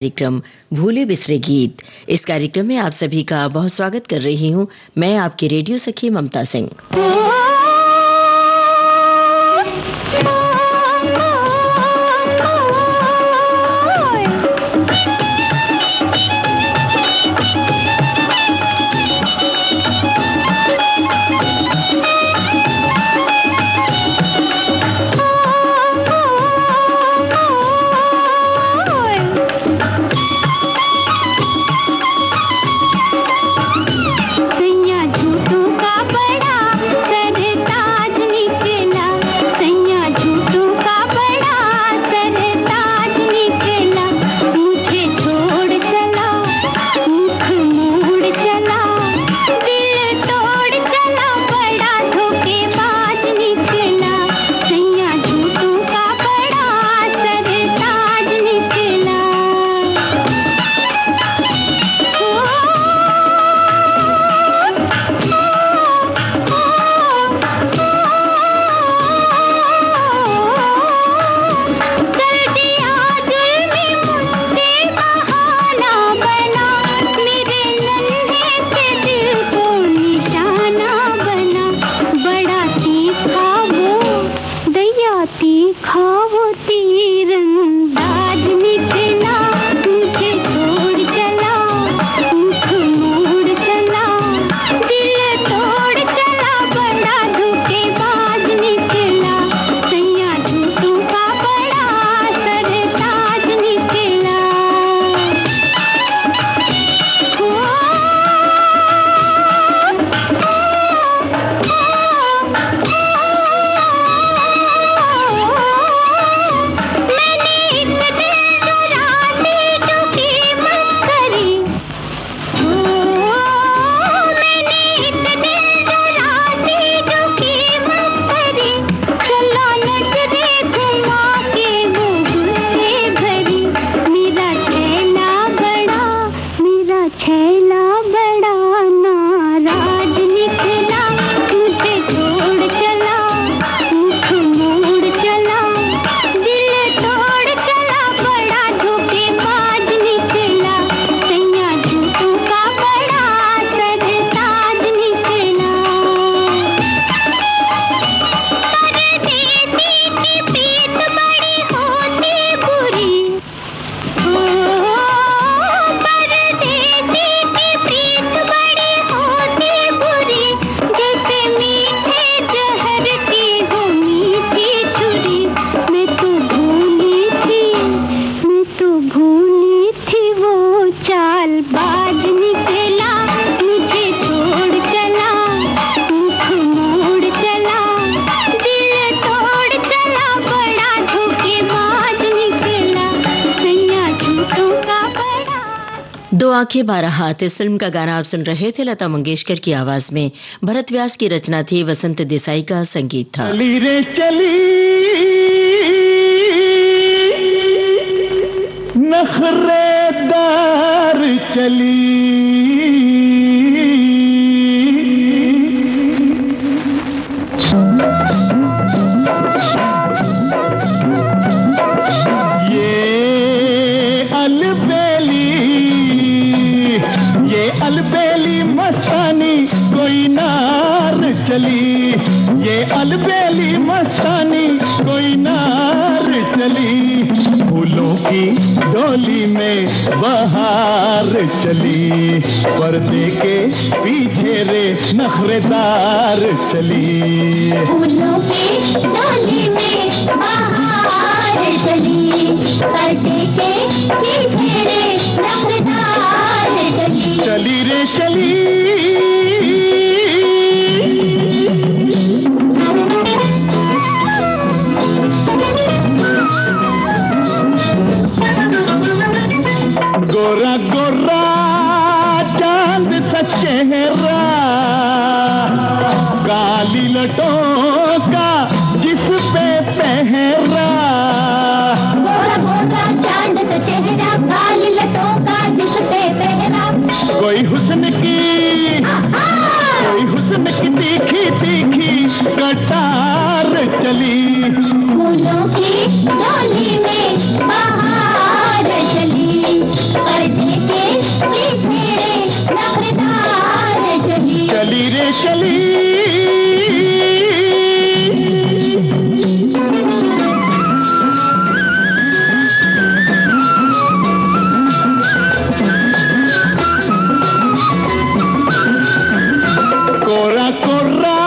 कार्यक्रम भूले बिसरे गीत। इस कार्यक्रम में आप सभी का बहुत स्वागत कर रही हूं मैं आपकी रेडियो सखी ममता सिंह। दो आंखें 12 हाथ इस फिल्म का गाना आप सुन रहे थे। लता मंगेशकर की आवाज में भरत व्यास की रचना थी, वसंत देसाई का संगीत था। चली रे चली नखरेदार चली, अलबेली मस्तानी कोई नार चली, ये अलबेली मस्तानी कोई नार चली, फूलों की डोली में बहार चली, पर्दे के पीछे रे नखरेदार चली, फूलों की डोली में बहार चली, पर्दे के पीछे रे नखरेदार चली, चली रे चली। गोरा गोरा चांद सा चेहरा, काली लटों का जिस पे पहरा, गोरा गोरा चांद सा चेहरा, काली लटों का जिस पे पहरा, कोई हुस्न की तीखी तीखी कटार चली, फूलों की डोली में बहार चली, चली कोरा कोरा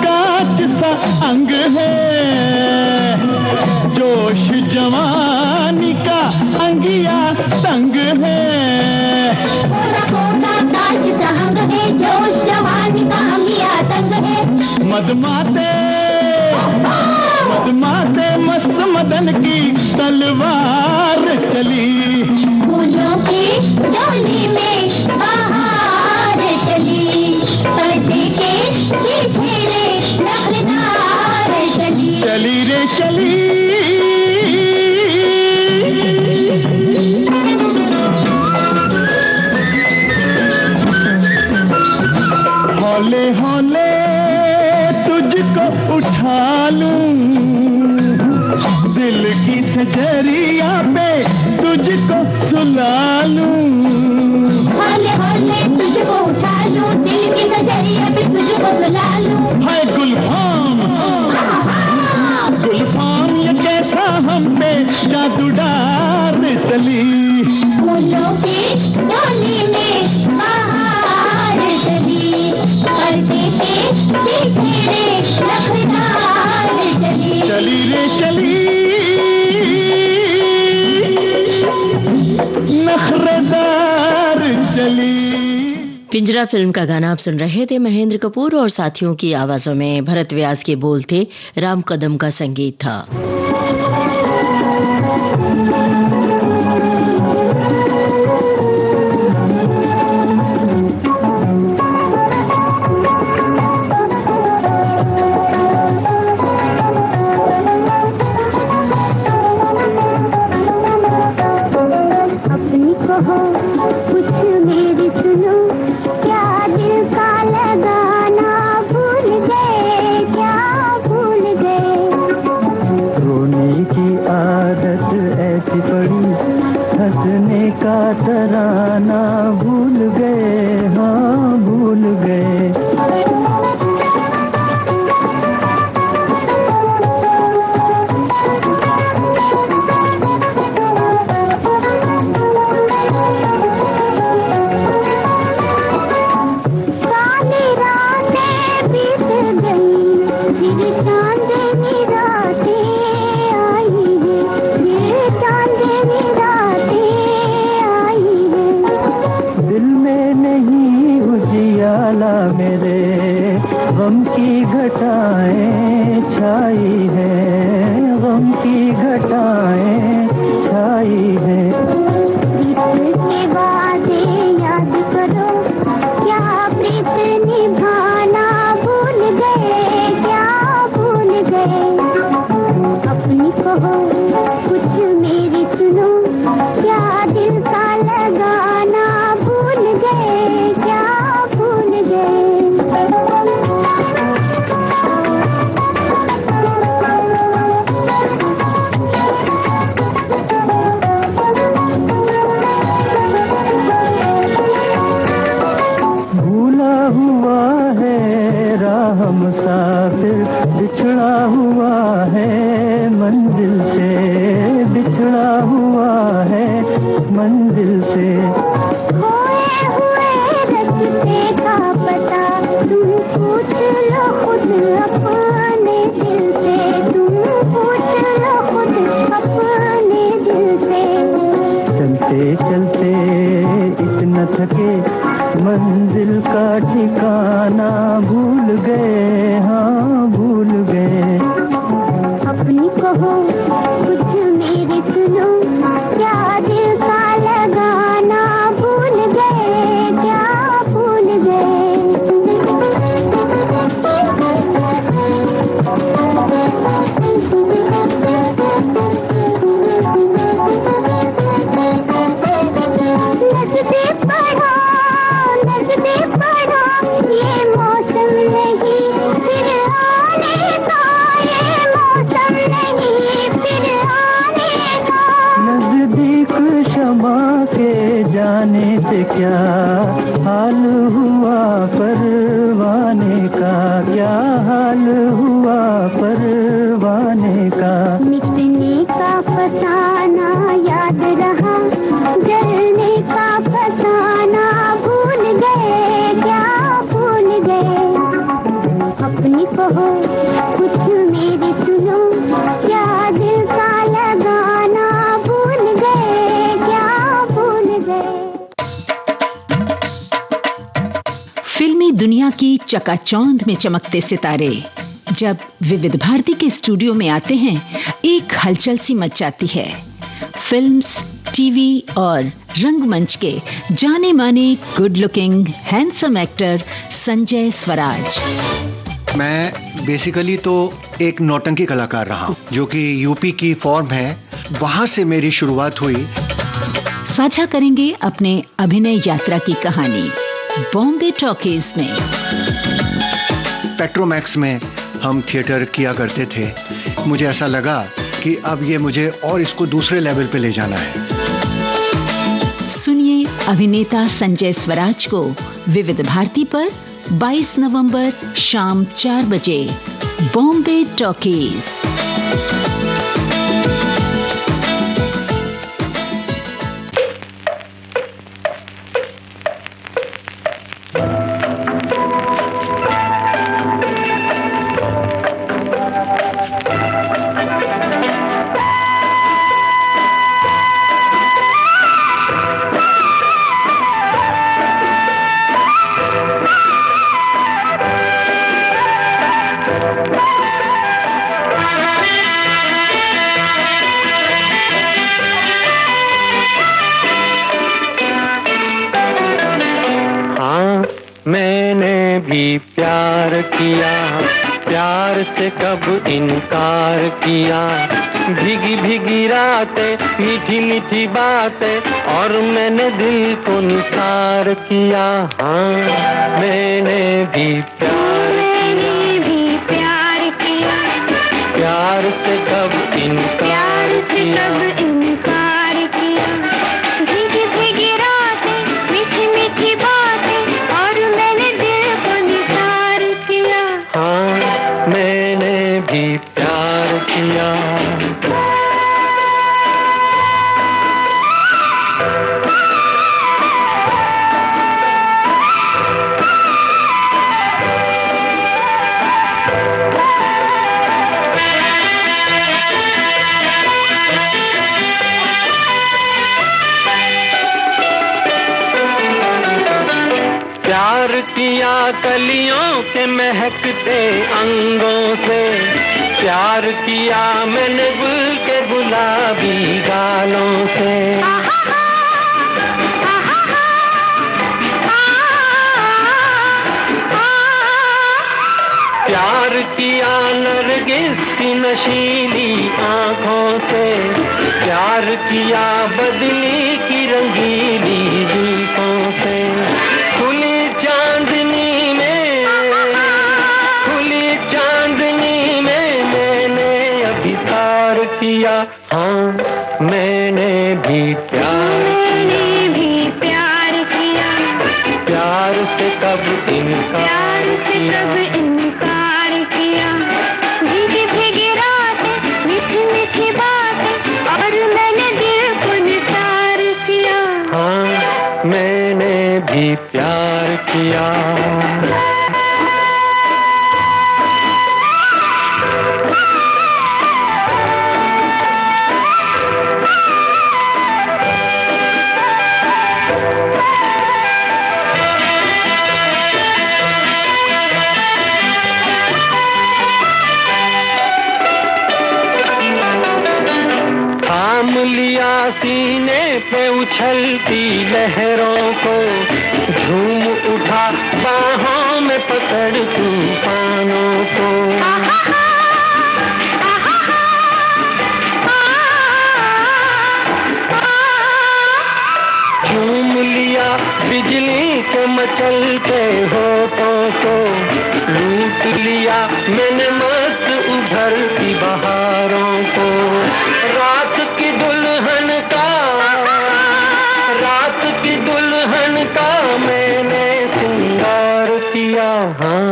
कांच सा अंग है जोश जवानी का अंगिया तंग है कोरा कोरा कांच सा अंग है जोश जवानी का अंगिया तंग है मदमाते मदमाते मस्त मदन की तलवार चली फूलों की डोली में बाहर चली पर्दे के पीछे रे नखरेदार चली चली रे चली हौले हौले तुझको उठा लूं दिल की सजरिया पे तुझको सुला लूं हौले हौले तुझको उठा लूं दिल की सजरिया पे तुझको सुला लूं है गुलफाम गुलफाम ये कैसा हम पे जादू डार चली फूलों की डोली में बाहर चली पर्दे के पीछे रे नखरेदार चली चली रे चली नखरेदार चली। पिंजरा फिल्म का गाना आप सुन रहे थे। महेंद्र कपूर और साथियों की आवाजों में भरत व्यास के बोल थे, राम कदम का संगीत था। अपनी कहो कुछ मेरी सुनो क्या दिल का लगाना भूल गए क्या भूल गए रोने की आदत ऐसी पड़ी हंसने का तराना भूल गए हाँ भूल गए काली रातें बीत गई फिर चांदनी रातें आई है फिर चांदनी रातें आई है दिल में नहीं उजियाला मेरे गम की घटाएं छाई है गम की घटाएं छाई है प्रीत के वादे याद करो क्या प्रीत निभाना भूल गए क्या भूल गए अपनी कहो कुछ मेरी सुनो क्या दिल का लगाना भूल गए क्या भूल गए भूला हुआ है राह मुसाफिर बिछड़ा हुआ है मंजिल से बिछड़ा हुआ है मंजिल से खोए हुए रास्ते का पता तुम पूछ लो खुद अपने दिल से तुम पूछ लो खुद अपने दिल से चलते चलते इतना थके मंजिल का ठिकाना भूल गए हाँ भूल गए अपनी कहो कुछ मेरी सुनो क्या दिल का लगाना भूल गए क्या भूल नजदीक बढ़ो ये मौसम नहीं फिर आने का ये मौसम नहीं फिर आने का नजदीक क्षमा के जाने से क्या हाल हुआ परवाना हाल हुआ परवाने का। मिटने का फसाना याद रहा, जलने का फसाना भूल गए, क्या भूल गए। अपनी कहो कुछ मेरी सुनो, क्या दिल का लगाना भूल गए, क्या भूल गए। फिल्मी दुनिया की चकाचौंध में चमकते सितारे जब विविध भारती के स्टूडियो में आते हैं, एक हलचल सी मच जाती है। फिल्म्स, टीवी और रंगमंच के जाने माने good looking handsome actor Sanjay Swaraj. मैं बेसिकली तो एक नौटंकी कलाकार रहा हूं, जो कि यूपी की फॉर्म है, वहां से मेरी शुरुआत हुई। साझा करेंगे अपने अभिनय यात्रा की कहानी बॉम्बे टॉकीज में। पेट्रोमैक्स में हम थिएटर किया करते थे। मुझे ऐसा लगा कि अब ये मुझे और इसको दूसरे लेवल पे ले जाना है। सुनिए अभिनेता संजय स्वराज को विविध भारती पर 22 नवंबर शाम 4 बजे बॉम्बे टॉकीज। मैंने भी प्यार किया, प्यार से कब इनकार किया। भीगी भीगी रातें, मीठी मीठी बातें, और मैंने दिल को निसार किया। हाँ, मैंने भी प्यार किया, प्यार से कब इनकार किया। प्यार किया कलियों के महकते अंगों से, प्यार किया मैंने गुल के गुलाबी गालों से। प्यार किया नरगिस की नशीली आंखों से, प्यार किया बदली की रंगीली जुल्फों से। खुली चांदनी में मैंने अभिसार किया। हाँ, मैंने भी प्यार किया, प्यार से कब इनकार किया। भीगी भीगी रातें, मीठी मीठी बातें, और मैंने दिल को निसार किया। हाँ, मैंने भी प्यार किया। लिया सीने पे उछलती लहरों को, झूम उठा बाहों में पकड़ तूफानों को। झूम लिया बिजली के मचलते होठों को, लूट लिया मैंने मस्त उभरती बहारों को। रात की दुल्हन का मैंने श्रृंगार किया। हाँ,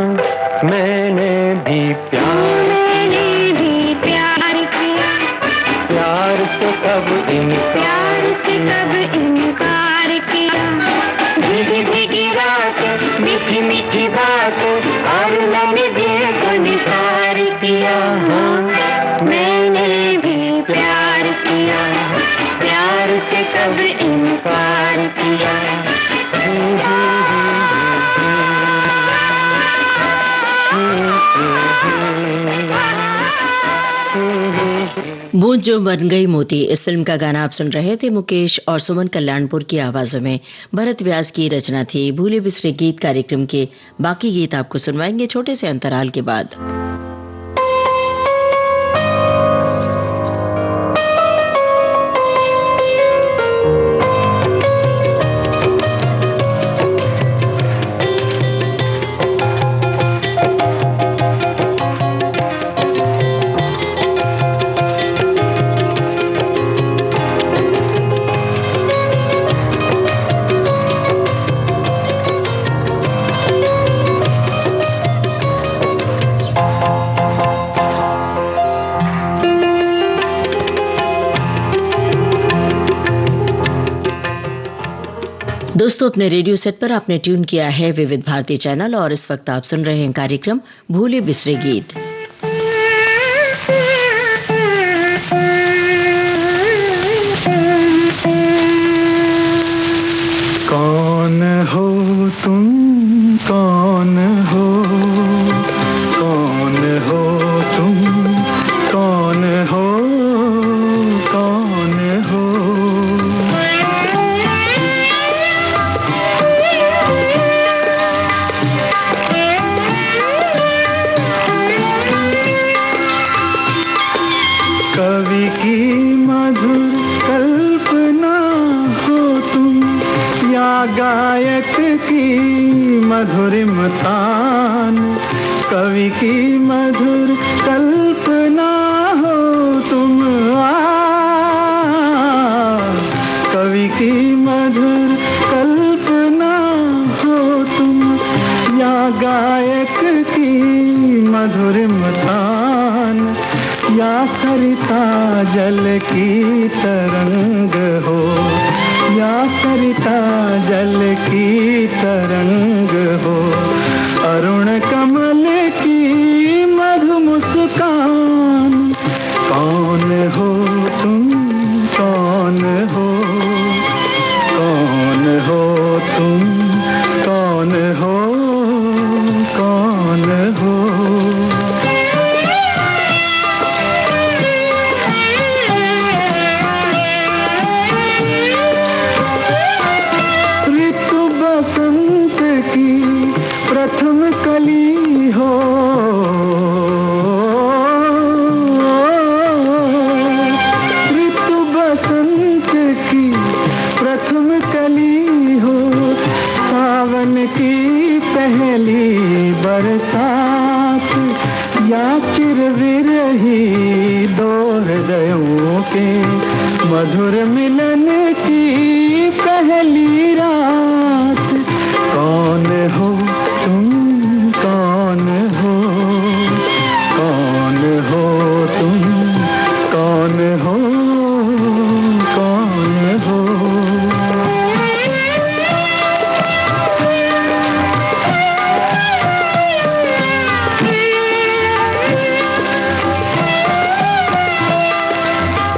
मैंने भी प्यार किया, प्यार से कब इनकार किया, भीगी भीगी रात, मीठी मीठी बात, और मैंने दिल को निसार किया, मैंने भी प्यार किया, प्यार से कब इनकार किया। बूंद जो बन गई मोती, इस फिल्म का गाना आप सुन रहे थे मुकेश और सुमन कल्याणपुर की आवाजों में। भरत व्यास की रचना थी। भूले बिसरे गीत कार्यक्रम के बाकी गीत आपको सुनवाएंगे छोटे से अंतराल के बाद। दोस्तों, अपने रेडियो सेट पर आपने ट्यून किया है विविध भारती चैनल और इस वक्त आप सुन रहे हैं कार्यक्रम भूले बिसरे गीत। कौन हो तुम, कौन हो, कौन हो तुम, कौन हो, कौन हो। कवि की मधुर कल्पना हो तुम, या गायक की मधुरिम तान। कवि की मधुर कल्पना हो तुम, कवि की मधुर कल्पना हो तुम, या गायक की मधुरिम तान। या सरिता जल की तरंग हो, या सरिता जल की तरंग हो। अरुण कमल की मधु मुस्कान। कौन हो तुम, कौन हो, कौन हो तुम, कौन हो, कौन हो। प्रथम कली हो, ऋतु बसंत की प्रथम कली हो। सावन की पहली बरसात, या चिरविरही दो हृदयों के मधुर मिलन की पहली रात। कौन हो तुम, कौन हो, कौन हो तुम, कौन हो, कौन हो।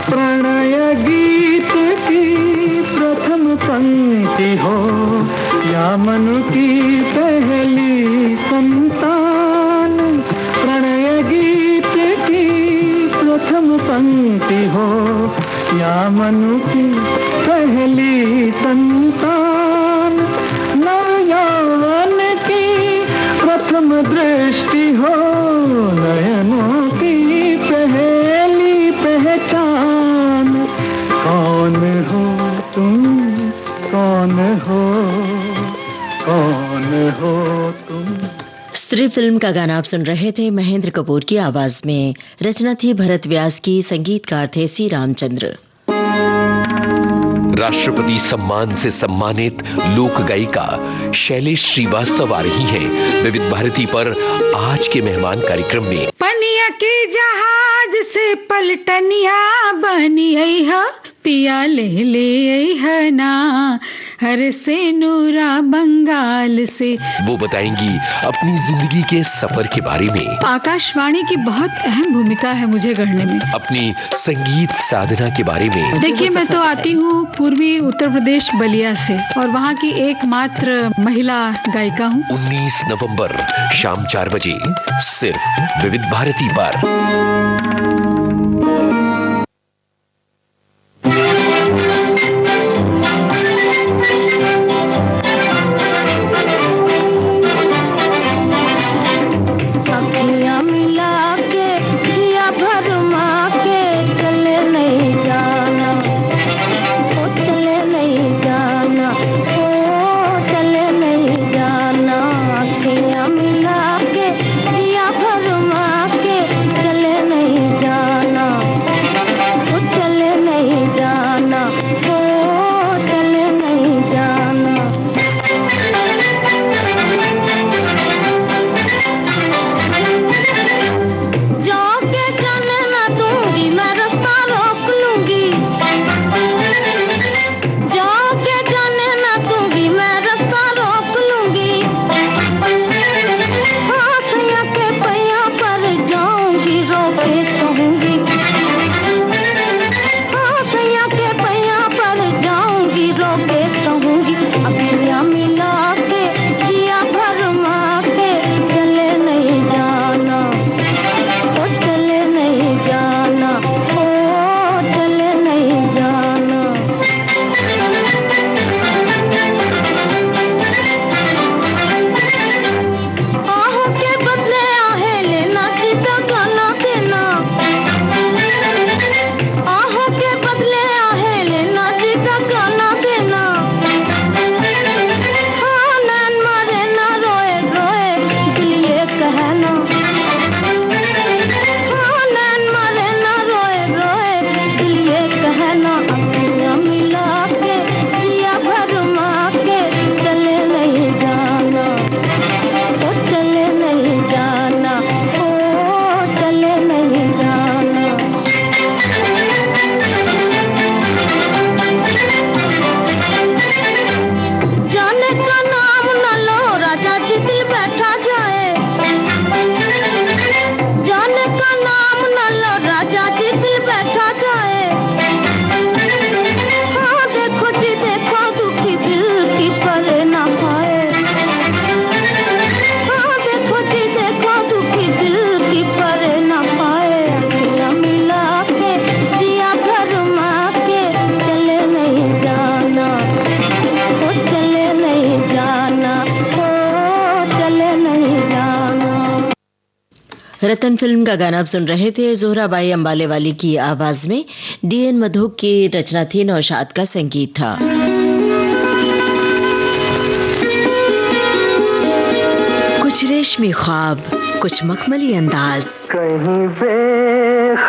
प्रणय गीत की प्रथम पंक्ति हो, या मनु की पहली संतान। प्रणय गीत की प्रथम पंक्ति हो, या मनु की पहली संतान। नव यौवन की प्रथम दृष्टि हो, नयनों की पहली पहचान। कौन हो तुम, कौन हो, कौन हो तुम। स्त्री फिल्म का गाना आप सुन रहे थे महेंद्र कपूर की आवाज में। रचना थी भरत व्यास की, संगीतकार थे सी रामचंद्र। राष्ट्रपति सम्मान से सम्मानित लोक गायिका शैलेश श्रीवास्तव आ रही हैं विविध भारती पर आज के मेहमान कार्यक्रम में। पनिया के जहाज से पलटनिया बनी है, पिया ले है ना हर से नूरा बंगाल से। वो बताएंगी अपनी जिंदगी के सफर के बारे में। आकाशवाणी की बहुत अहम भूमिका है मुझे गढ़ने में। अपनी संगीत साधना के बारे में। देखिए, मैं तो आती हूँ पूर्वी उत्तर प्रदेश बलिया से और वहाँ की एकमात्र महिला गायिका हूँ। 19 नवंबर शाम 4 बजे सिर्फ विविध भारती पर। रतन फिल्म का गाना आप सुन रहे थे। जोहराबाई अंबाले वाली की आवाज में डीएन मधुक की रचना थी, नौशाद का संगीत था। कुछ रेशमी ख्वाब, कुछ मखमली अंदाज, कहीं बेख्याल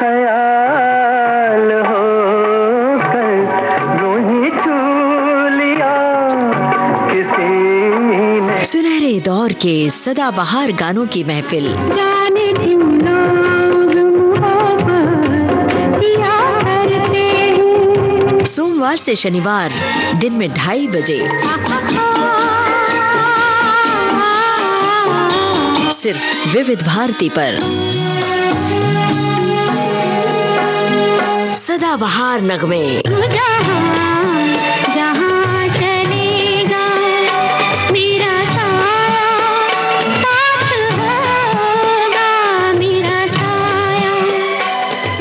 हो कर यूं ही छू लिया किसी ने। सुनहरे दौर के सदाबहार गानों की महफिल, जाने क्यों लोग मोहब्बत किया करते हैं। सोमवार से शनिवार दिन में 2:30 बजे सिर्फ विविध भारती पर। सदाबहार नगमे, जहाँ चलेगा मेरा साया साथ होगा, मेरा साया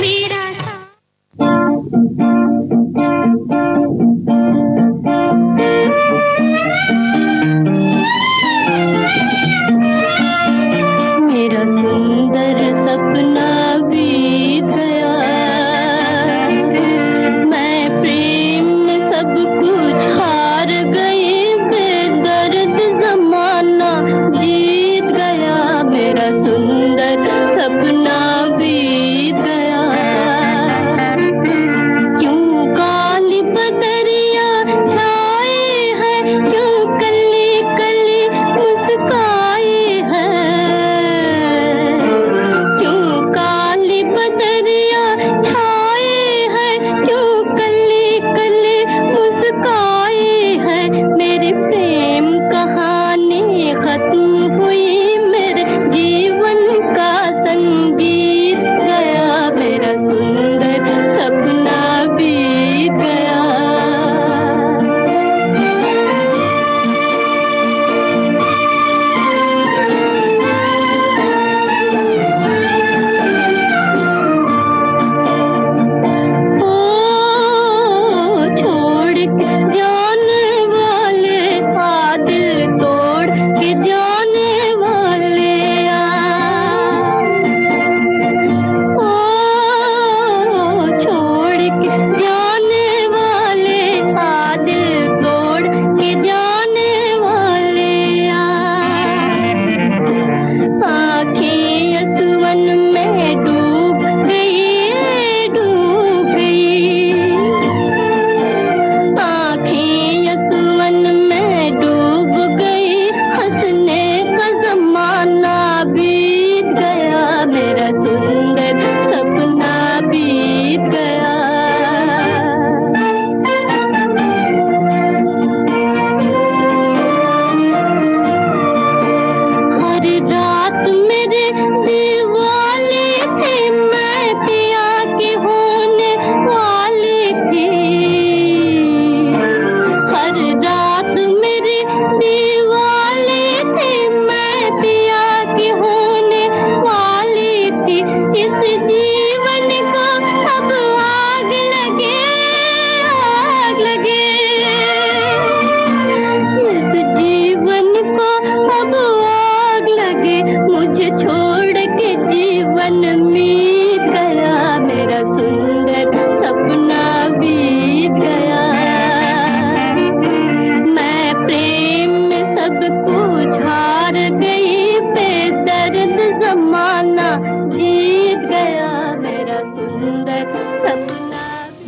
मेरा मेरा सुंदर सपना बीत गया, मैं प्रेम में सब कुछ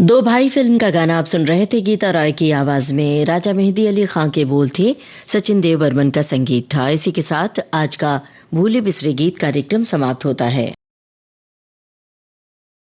दो भाई फिल्म का गाना आप सुन रहे थे। गीता रॉय की आवाज में राजा मेहंदी अली खां के बोल थे, सचिन देव बर्मन का संगीत था। इसी के साथ आज का भूले बिसरे गीत कार्यक्रम समाप्त होता है।